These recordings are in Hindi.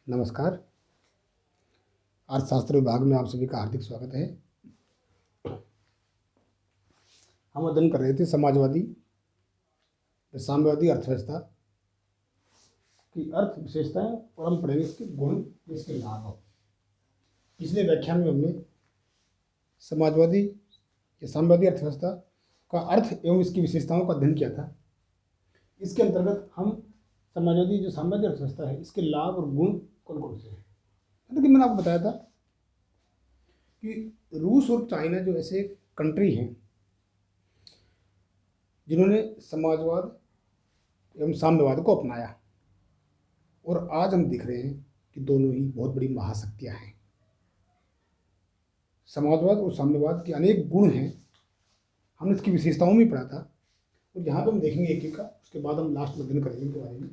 नमस्कार। अर्थशास्त्र विभाग में आप सभी का हार्दिक स्वागत है। हम अध्ययन कर रहे थे समाजवादी साम्यवादी अर्थव्यवस्था की अर्थ विशेषताएं और हम पढ़ेंगे इसके गुण, इसके लाभ। पिछले व्याख्यान में हमने समाजवादी या साम्यवादी अर्थव्यवस्था का अर्थ एवं इसकी विशेषताओं का अध्ययन किया था। इसके अंतर्गत हम समाजवादी जो साम्यवादी अर्थव्यवस्था है इसके लाभ और गुण कौन कौन से हैं। लेकिन मैंने आपको बताया था कि रूस और चाइना जो ऐसे कंट्री हैं जिन्होंने समाजवाद एवं साम्यवाद को अपनाया, और आज हम देख रहे हैं कि दोनों ही बहुत बड़ी महाशक्तियां हैं। समाजवाद और साम्यवाद के अनेक गुण हैं, हमने इसकी विशेषताओं में पढ़ा था, और यहाँ पर हम देखेंगे एक एक का, उसके बाद हम लास्ट में अध्ययन करेंगे इनके बारे में।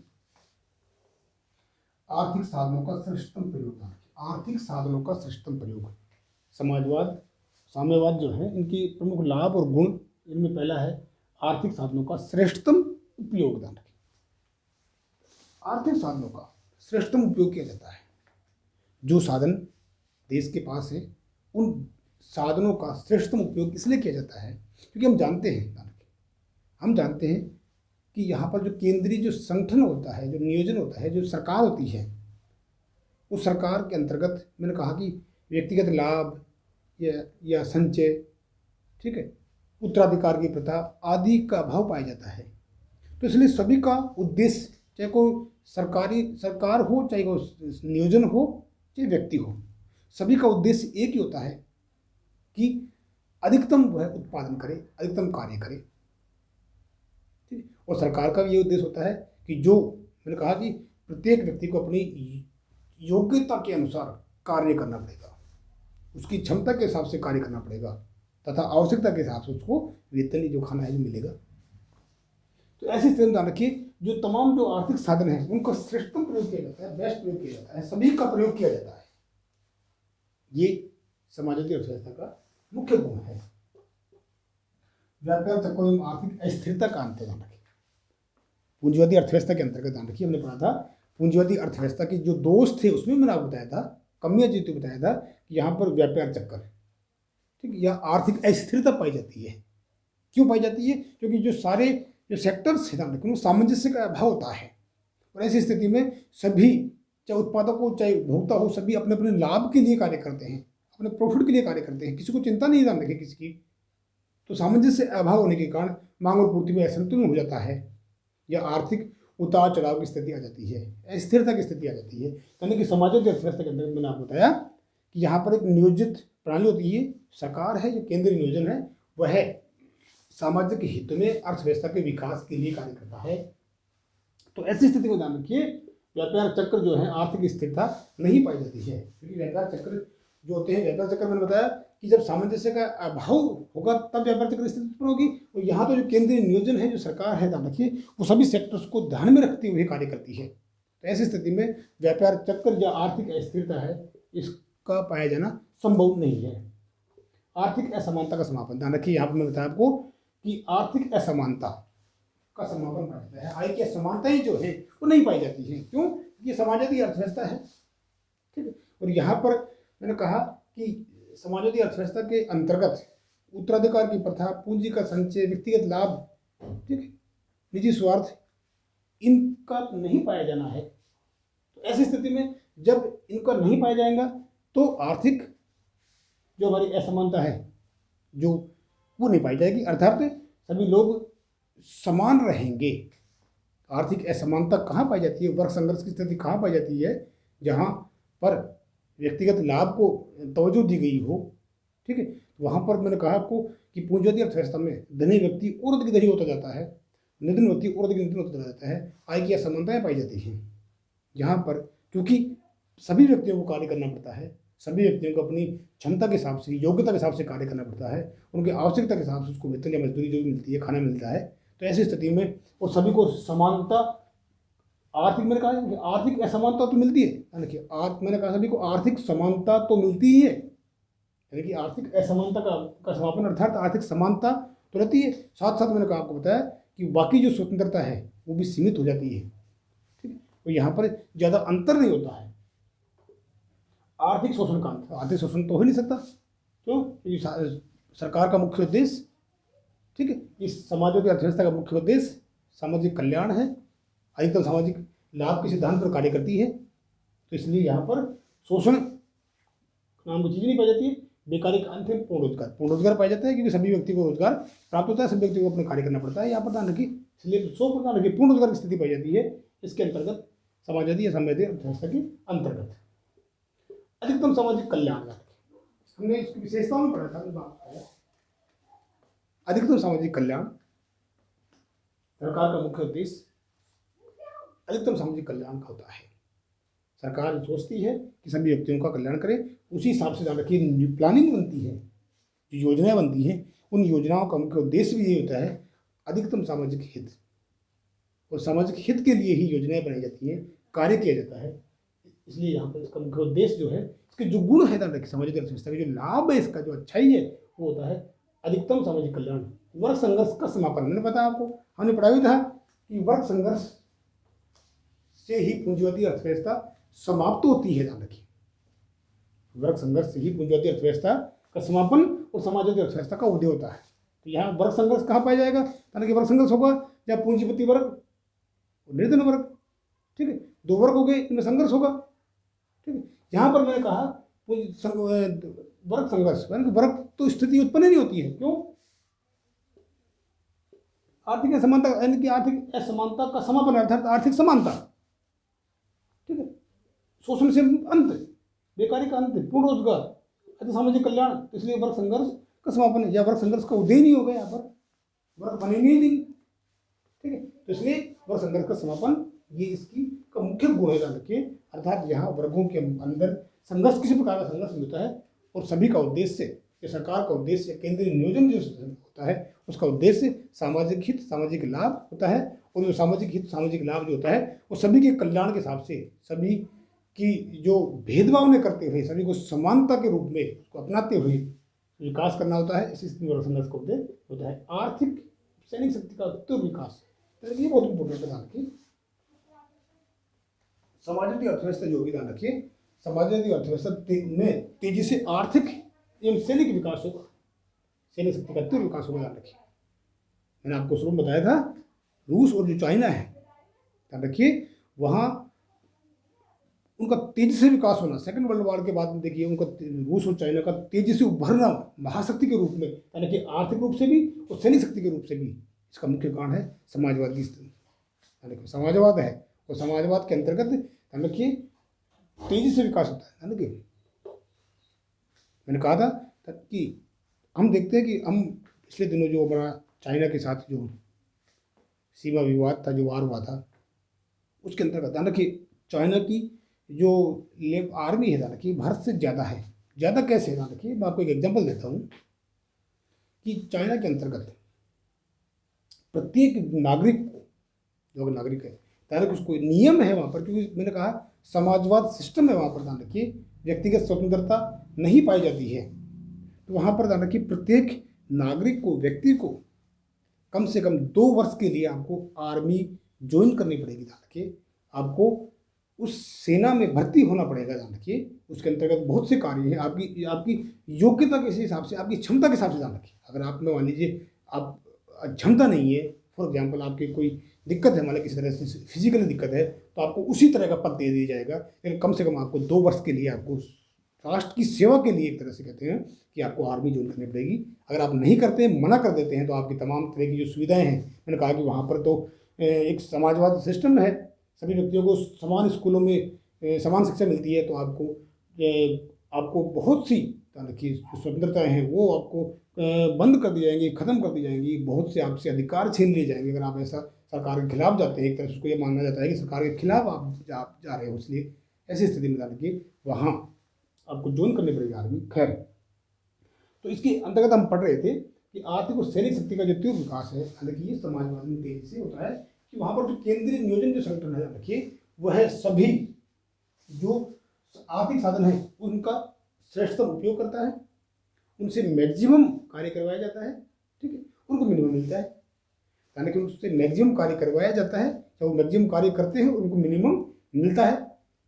आर्थिक साधनों का श्रेष्ठतम प्रयोग। आर्थिक साधनों का श्रेष्ठतम प्रयोग। समाजवाद साम्यवाद जो है इनकी प्रमुख लाभ और गुण, इनमें पहला है आर्थिक साधनों का श्रेष्ठतम उपयोग। आर्थिक साधनों का श्रेष्ठतम उपयोग किया जाता है। जो साधन देश के पास है उन साधनों का श्रेष्ठतम उपयोग इसलिए किया जाता है क्योंकि हम जानते हैं कि यहाँ पर जो केंद्रीय जो संगठन होता है, जो नियोजन होता है, जो सरकार होती है, उस सरकार के अंतर्गत मैंने कहा कि व्यक्तिगत लाभ या संचय, ठीक है, उत्तराधिकार की प्रथा आदि का अभाव पाया जाता है। तो इसलिए सभी का उद्देश्य, चाहे कोई सरकार हो, चाहे कोई नियोजन हो, चाहे व्यक्ति हो, सभी का उद्देश्य एक ही होता है कि अधिकतम वह उत्पादन करे, अधिकतम कार्य करे। और सरकार का ये उद्देश्य होता है कि जो मैंने कहा कि प्रत्येक व्यक्ति को अपनी योग्यता के अनुसार कार्य करना पड़ेगा, उसकी क्षमता के हिसाब से कार्य करना पड़ेगा, तथा आवश्यकता के हिसाब से उसको वेतन जो खाना है जो मिलेगा। तो ऐसी स्थिति में ध्यान रखिए, जो तमाम जो आर्थिक साधन हैं उनका श्रेष्ठतम प्रयोग किया जाता है, बेस्ट प्रयोग किया जाता है, सभी का प्रयोग किया जाता है। ये समाजवादी अर्थव्यवस्था का मुख्य गुण है। व्यापार चक्र एवं आर्थिक अस्थिरता का अंत ध्यान रखिए। पूंजीवादी अर्थव्यवस्था के अंतर्गत ध्यान रखिए, हमने पढ़ा था पूंजीवादी अर्थव्यवस्था के जो दोष थे उसमें मैंने आपको बताया था, कमियां जी तो बताया था कि यहाँ पर व्यापार चक्कर, ठीक, या आर्थिक अस्थिरता पाई जाती है। क्यों पाई जाती है? क्योंकि जो सारे जो सेक्टर्स हैं उनमें सामंजस्य का अभाव होता है, और ऐसी स्थिति में सभी, चाहे उत्पादक हो चाहे उपभोक्ता हो, सभी अपने अपने लाभ के लिए कार्य करते हैं, अपने प्रॉफिट के लिए कार्य करते हैं, किसी को चिंता नहीं ध्यान रखे किसी की। तो सामंजस्य अभाव होने के कारण मांग और पूर्ति में असंतुलन हो जाता है, या आर्थिक उतार चढ़ाव की स्थिति आ जाती है, अस्थिरता की स्थिति आ जाती है। यानी कि समाजवादी अर्थव्यवस्था के अंदर मैंने आपको बताया कि यहाँ पर एक नियोजित प्रणाली होती है, सरकार है, जो केंद्रीय नियोजन है, वह सामाजिक हित में अर्थव्यवस्था के विकास के लिए कार्य करता है। तो ऐसी स्थिति में ध्यान रखिए, व्यापार चक्र जो है आर्थिक स्थिरता नहीं पाई जाती है, क्योंकि व्यापार चक्र जो होते हैं, व्यापार चक्र मैंने बताया कि जब सामंजस्य का अभाव होगा तब व्यापार चक्र स्थिति उत्पन्न होगी। और यहाँ तो जो केंद्रीय नियोजन है, जो सरकार है, ध्यान रखिए, वो सभी सेक्टर्स को ध्यान में रखते हुए कार्य करती है। तो ऐसी स्थिति में व्यापार चक्र या आर्थिक अस्थिरता है, इसका पाया जाना संभव नहीं है। आर्थिक असमानता का समापन, ध्यान रखिए, यहाँ पर मैं बताया आपको कि आर्थिक असमानता का समापन पाया जाता है। आय की असमानताएं जो है वो नहीं पाई जाती है। क्यों? ये समाजवादी अर्थव्यवस्था है, ठीक है। और यहाँ पर मैंने कहा कि समाजवादी अर्थव्यवस्था के अंतर्गत उत्तराधिकार की प्रथा, पूंजी का संचय, व्यक्तिगत लाभ, ठीक है, निजी स्वार्थ, इनका नहीं पाया जाना है। तो ऐसी स्थिति में जब इनका नहीं पाया जाएगा तो आर्थिक जो हमारी असमानता है जो वो नहीं पाई जाएगी, अर्थात सभी लोग समान रहेंगे। आर्थिक असमानता कहाँ पाई जाती है? वर्ग संघर्ष की स्थिति कहाँ पाई जाती है? जहाँ पर व्यक्तिगत लाभ को तवज्जो दी गई हो, ठीक है। वहाँ पर मैंने कहा आपको कि पूंजीवादी अर्थव्यवस्था में धनी व्यक्ति और अधिक धनी होता जाता है, निर्धन व्यक्ति और अधिक निर्धन होता जाता है, आय की असमानताएं पाई जाती हैं। यहाँ पर क्योंकि सभी व्यक्तियों को कार्य करना पड़ता है, सभी व्यक्तियों को अपनी क्षमता के हिसाब से, योग्यता के हिसाब से कार्य करना पड़ता है, उनकी आवश्यकता के हिसाब से उसको वेतन या मजदूरी जो भी मिलती है, खाना मिलता है। तो ऐसी स्थिति में और सभी को समानता, आर्थिक, मैंने कहा कि आर्थिक असमानता तो मिलती है, यानी कि मैंने कहा सभी को आर्थिक समानता तो मिलती ही है, यानी कि आर्थिक असमानता का समापन अर्थात आर्थिक समानता तो रहती है। साथ साथ मैंने कहा आपको बताया कि बाकी जो स्वतंत्रता है वो भी सीमित हो जाती है, ठीक है। और यहाँ पर ज़्यादा अंतर नहीं होता है, आर्थिक शोषण का अंत। आर्थिक शोषण तो हो ही नहीं सकता, क्यों? क्योंकि सरकार का मुख्य उद्देश्य, ठीक है, इस समाजवादी अर्थव्यवस्था का मुख्य उद्देश्य सामाजिक कल्याण है, अधिकतम सामाजिक लाभ के सिद्धांत पर कार्य करती है। तो इसलिए यहाँ पर शोषण नाम की चीज़ नहीं पाई जाती है। बेकारी का अंत है पूर्ण रोजगार। पूर्ण रोजगार पाया जाता है क्योंकि सभी व्यक्ति को रोजगार प्राप्त होता है, सभी व्यक्ति को अपने कार्य करना पड़ता है। यहाँ पर ध्यान रखिए, इसलिए 100% रखिए पूर्ण रोजगार की स्थिति पाई जाती है इसके अंतर्गत, समाजवादी या साम्यवादी अर्थव्यवस्था के अंतर्गत। अधिकतम सामाजिक कल्याण, हमने इसकी विशेषताओं में पढ़ा था, बात है अधिकतम सामाजिक कल्याण। सरकार का मुख्य उद्देश्य अधिकतम सामाजिक कल्याण का होता है। सरकार सोचती है कि सभी व्यक्तियों का कल्याण करे, उसी हिसाब से ध्यान रखिए प्लानिंग बनती है, जो योजनाएं बनती हैं, उन योजनाओं का मुख्य उद्देश्य भी ये होता है अधिकतम सामाजिक हित, और सामाजिक हित के लिए ही योजनाएं बनाई जाती हैं, कार्य किया जाता है। इसलिए यहाँ पर इसका मुख्य उद्देश्य जो है, इसके जो गुण है ध्यान रखिए, सामाजिक अर्थव्यवस्था का जो लाभ है, इसका जो अच्छाई है, वो होता है अधिकतम सामाजिक कल्याण, वर्ग संघर्ष का समापन। मैंने बताया आपको, हमने पढ़ा भी था कि वर्ग संघर्ष से ही पूंजीवादी अर्थव्यवस्था समाप्त होती है। ध्यान रखिए, वर्ग संघर्ष से ही पूंजीवादी अर्थव्यवस्था का समापन और समाजवादी अर्थव्यवस्था का उदय होता है। तो यहाँ वर्ग संघर्ष कहाँ पाया जाएगा? यानी वर्ग संघर्ष होगा जहाँ पूंजीपति वर्ग और निर्धन वर्ग, ठीक है, दो वर्ग हो गए, इनमें संघर्ष होगा, ठीक है। यहाँ पर मैंने कहा वर्ग संघर्ष, यानी वर्ग तो स्थिति उत्पन्न नहीं होती है, क्यों? आर्थिक असमानता, यानी कि आर्थिक असमानता का समापन अर्थात आर्थिक समानता, ठीक है, शोषण से अंत, बेकारी का अंत, पूर्ण रोजगार, अधिक सामाजिक कल्याण। तो इसलिए वर्ग संघर्ष का समापन या वर्ग संघर्ष का उदय नहीं हो गया, यहाँ पर वर्ग बने नहीं, ठीक है। तो इसलिए वर्ग संघर्ष का समापन ये इसकी का मुख्य गुण है, ध्यान रखिए। अर्थात यहाँ वर्गों के अंदर संघर्ष, किसी प्रकार का संघर्ष होता है, और सभी का उद्देश्य, ये सरकार का उद्देश्य, केंद्रीय नियोजन जो होता है उसका उद्देश्य सामाजिक हित, सामाजिक लाभ होता है। और जो सामाजिक हित, सामाजिक लाभ जो होता है वो सभी के कल्याण के हिसाब से, सभी की जो भेदभाव ने करते हुए, सभी को समानता के रूप में उसको अपनाते हुए विकास करना होता है। इसी संघर्ष का उद्देश्य होता है आर्थिक सैनिक शक्ति का उत्तर विकास। तो ये बहुत इंपॉर्टेंट है, ध्यान रखिए। समाजवादी अर्थव्यवस्था जो होगी, ध्यान रखिए, समाजवादी अर्थव्यवस्था में तेजी से आर्थिक एवं सैनिक विकास होगा, सैनिक शक्ति का तीव्र विकास होगा, ध्यान रखिए। मैंने आपको शुरू में बताया था, रूस और जो चाइना है, ध्यान रखिए, वहाँ उनका तेजी से विकास होना, सेकंड वर्ल्ड वॉर के बाद में देखिए उनका रूस और चाइना का तेजी से उभरना महाशक्ति के रूप में, यानी कि आर्थिक रूप से भी और सैनिक शक्ति के रूप से भी, इसका मुख्य कारण है समाजवादी, यानी कि समाजवाद है। और समाजवाद के अंतर्गत ध्यान रखिए तेजी से विकास होता है, यानी कि मैंने कहा था कि हम देखते हैं कि हम पिछले दिनों जो हमारा चाइना के साथ जो सीमा विवाद था, जो वार हुआ था, उसके अंतर्गत ध्यान रखिए चाइना की जो आर्मी है, ध्यान रखिए, भारत से ज़्यादा है। ज़्यादा कैसे? ध्यान रखिए, मैं आपको एक एग्जांपल देता हूँ कि चाइना के अंतर्गत प्रत्येक नागरिक को, जो नागरिक है, ध्यान रखिए, उसको नियम है वहाँ पर, क्योंकि मैंने कहा समाजवाद सिस्टम है वहाँ पर, ध्यान रखिए, व्यक्तिगत स्वतंत्रता नहीं पाई जाती है। तो वहाँ पर ध्यान रखिए प्रत्येक नागरिक को, व्यक्ति को कम से कम 2 वर्ष के लिए आपको आर्मी ज्वाइन करनी पड़ेगी। ध्यान रखिए, आपको उस सेना में भर्ती होना पड़ेगा। ध्यान रखिए, उसके अंतर्गत बहुत से कार्य हैं, आपकी आपकी योग्यता के हिसाब से, आपकी क्षमता के हिसाब से। ध्यान रखिए, अगर आप में मान लीजिए आप क्षमता नहीं है, फॉर एग्जाम्पल आपकी कोई दिक्कत है, मान लीजिए किसी तरह से फिजिकली दिक्कत है, तो आपको उसी तरह का पद दे दिया जाएगा, लेकिन कम से कम आपको 2 वर्ष के लिए, आपको राष्ट्र की सेवा के लिए, एक तरह से कहते हैं कि आपको आर्मी ज्वाइन करनी पड़ेगी। अगर आप नहीं करते हैं, मना कर देते हैं, तो आपकी तमाम तरह की जो सुविधाएं हैं, मैंने कहा कि वहाँ पर तो एक समाजवाद सिस्टम है, सभी व्यक्तियों को समान स्कूलों में समान शिक्षा मिलती है, तो आपको बहुत सी देखिए स्वतंत्रताएँ हैं वो आपको बंद कर दी जाएंगी, ख़त्म कर दी जाएंगी, बहुत से आपसे अधिकार छीन लिए जाएंगे अगर आप ऐसा सरकार के खिलाफ जाते हैं। एक तरह से उसको ये माना जाता है कि सरकार के खिलाफ आप जा रहे हो, इसलिए ऐसी स्थिति में जाने की वहाँ आपको ज्वाइन करनी पड़ेगी आर्मी। खैर, तो इसके अंतर्गत हम पढ़ रहे थे कि आर्थिक और सैनिक शक्ति का जो तीव्र विकास है, हालांकि ये समाजवाद में तेजी से होता है कि वहाँ पर जो केंद्रीय नियोजन जो संगठन है, देखिए वह सभी जो आर्थिक साधन है उनका श्रेष्ठतम उपयोग करता है, उनसे मैक्सिमम कार्य करवाया जाता है, ठीक है, उनको मिनिमम मिलता है, यानी कि उनसे मैक्सिमम कार्य करवाया जाता है, जब वो मैक्सिमम कार्य करते हैं उनको मिनिमम मिलता है।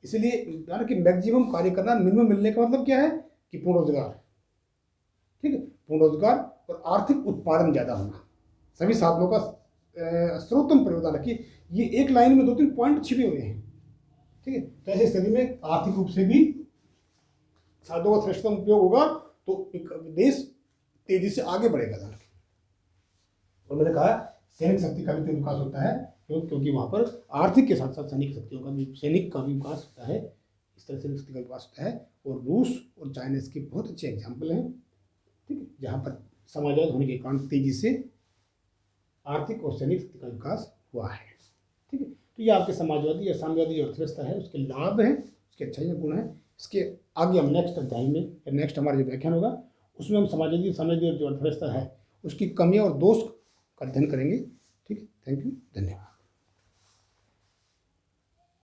इसलिए यानी कि मैक्सिमम कार्य करना, मिनिमम मिलने का मतलब क्या है कि पूर्ण रोजगार, ठीक है, पूर्ण रोजगार और आर्थिक उत्पादन ज़्यादा होना, सभी साधनों का सर्वोत्तम प्रयोगदान रखिए। ये एक लाइन में 2-3 पॉइंट छिपे हुए हैं, ठीक है। तो ऐसे स्थिति में आर्थिक रूप से भी साधनों का श्रेष्ठतम उपयोग होगा तो एक देश तेजी से आगे बढ़ेगा। और मैंने कहा सैनिक शक्ति का भी विकास होता है, क्योंकि वहाँ पर आर्थिक के साथ साथ सैनिक शक्तियों का भी, सैनिक का भी विकास होता है। इस तरह सैनिक शक्ति का विकास होता है। और रूस और चाइना इसके बहुत अच्छे एग्जाम्पल हैं, ठीक है, जहाँ पर समाजवाद होने के कारण तेजी से आर्थिक और सैनिक शक्ति का विकास हुआ है, ठीक है। तो ये आपके समाजवादी या साम्यवादी जो अर्थव्यवस्था है उसके लाभ हैं, उसके अच्छाइयाँ गुण हैं। इसके आगे हम नेक्स्ट अध्याय में या नेक्स्ट हमारा जो व्याख्यान होगा उसमें हम समाजवादी साम्यवादी जो अर्थव्यवस्था है उसकी कमियाँ और दोष का अध्ययन करेंगे, ठीक है। थैंक यू, धन्यवाद।